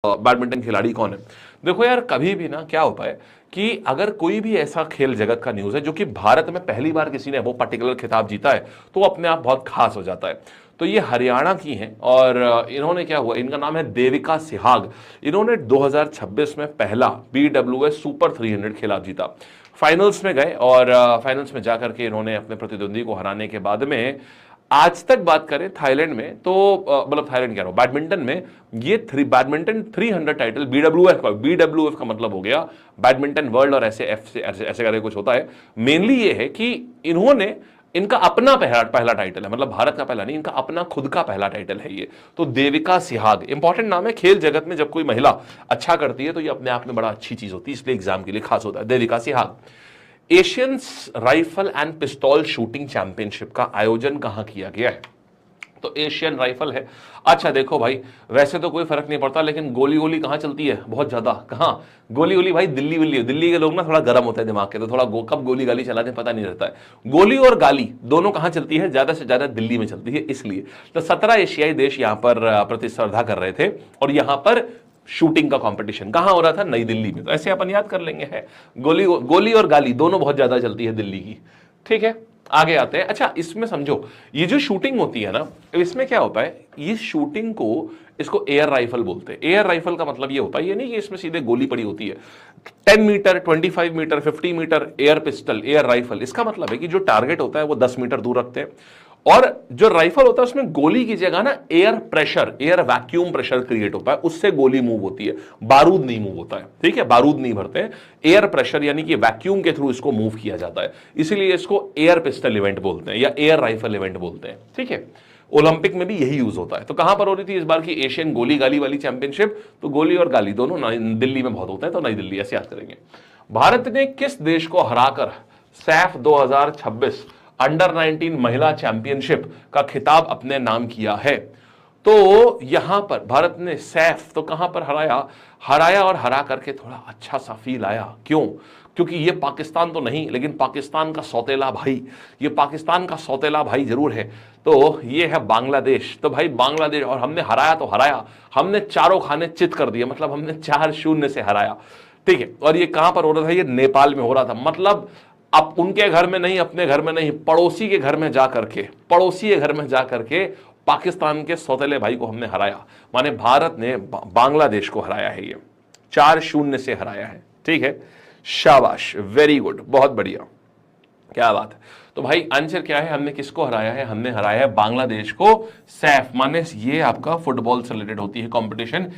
Badminton खिलाड़ी कौन है। देखो यार, कभी भी ना क्या होता है कि अगर कोई भी ऐसा खेल जगत का न्यूज है जो कि भारत में पहली बार किसी ने वो पर्टिकुलर खिताब जीता है तो वो अपने आप बहुत खास हो जाता है। तो ये हरियाणा की हैं और इन्होंने क्या हुआ, इनका नाम है देविका सिहाग। इन्होंने 2026 में पहला BWS सुपर 300 खिताब जीता। फाइनल्स में गए और फाइनल्स में जाकर के इन्होंने अपने प्रतिद्वंदी को हराने के बाद में आज तक बात करें थाईलैंड में तो मतलब थाईलैंड कह रहा हूं, बैडमिंटन में ये बैडमिंटन 300 टाइटल बीडब्ल्यूएफ का मतलब हो गया बैडमिंटन वर्ल्ड और ऐसे करके कुछ होता है। मेनली ये है कि इन्होंने इनका अपना पहला टाइटल है, मतलब भारत का पहला नहीं, इनका अपना खुद का पहला टाइटल है ये। तो देविका सिहाग इंपॉर्टेंट नाम है। खेल जगत में जब कोई महिला अच्छा करती है तो ये अपने आप में बड़ा अच्छी चीज होती है, इसलिए एग्जाम के लिए खास होता है। Devika Sihag. Asian rifle and पिस्तौल शूटिंग चैंपियनशिप का आयोजन कहां किया गया है? तो एशियन राइफल है। अच्छा देखो भाई, वैसे तो कोई फर्क नहीं पड़ता, लेकिन गोली गोली कहां चलती है बहुत ज्यादा? कहां गोली गोली भाई? दिल्ली के लोग ना थोड़ा गर्म होते हैं दिमाग के, तो थोड़ा कब गोली गाली चलाते पता नहीं रहता है। गोली और गाली दोनों कहां चलती है? ज्यादा से ज्यादा दिल्ली में चलती है। इसलिए तो 17 एशियाई देश यहां पर प्रतिस्पर्धा कर रहे थे और यहां पर शूटिंग का कंपटीशन कहां हो रहा था? नई दिल्ली में। तो ऐसे अपन याद कर लेंगे है, गोली और गाली दोनों बहुत ज्यादा चलती है दिल्ली की। ठीक है, आगे आते हैं। अच्छा, इसमें समझो, ये जो शूटिंग होती है ना, इसमें क्या होता है, ये शूटिंग को इसको एयर राइफल बोलते हैं। एयर राइफल का मतलब ये होता है, ये नहीं कि इसमें सीधे गोली पड़ी होती है। 10 meter, 25 meter, 50 meter air pistol, air rifle, इसका मतलब है कि जो टारगेट होता है वो 10 मीटर दूर रखते हैं और जो राइफल होता है उसमें गोली की जगह ना air pressure, air vacuum pressure create होता है, उससे गोली मूव होती है, बारूद नहीं मूव होता है। ठीक है, बारूद नहीं भरते हैं, एयर प्रेशर यानी कि वैक्यूम के थ्रू इसको मूव किया जाता है, इसीलिए इसको एयर पिस्टल इवेंट बोलते हैं या एयर राइफल इवेंट बोलते हैं। ठीक है, ओलंपिक में भी यही यूज होता है। तो कहां पर हो रही थी इस बार की एशियन गोली गाली वाली चैंपियनशिप? तो गोली और गाली दोनों दिल्ली में बहुत होते हैं, तो नई दिल्ली, ऐसे याद करेंगे। भारत ने किस देश को हराकर सैफ 2026 अंडर 19 महिला चैंपियनशिप का खिताब अपने नाम किया है? तो यहां पर भारत ने सैफ तो कहां पर हराया और हरा करके थोड़ा अच्छा सा फील आया। क्यों? क्योंकि ये पाकिस्तान तो नहीं, लेकिन पाकिस्तान का सौतेला भाई, ये पाकिस्तान का सौतेला भाई जरूर है। तो ये है बांग्लादेश। तो भाई बांग्लादेश, और हमने हराया तो हराया, हमने चारों खाने चित कर दिए, मतलब हमने 4-0 से हराया। ठीक है, और ये कहां पर हो रहा था? ये नेपाल में हो रहा था। मतलब अब उनके घर में नहीं, अपने घर में नहीं, पड़ोसी के घर में जाकर के, पड़ोसी के घर में जाकर के पाकिस्तान के सौतेले भाई को हमने हराया। माने भारत ने बांग्लादेश को हराया है, ये 4-0 से हराया है। ठीक है, शाबाश, वेरी गुड, बहुत बढ़िया, क्या बात है। तो भाई आंसर क्या है? हमने किसको हराया है? हमने हराया है बांग्लादेश को। सैफ माने ये आपका फुटबॉल से रिलेटेड होती है कंपटीशन।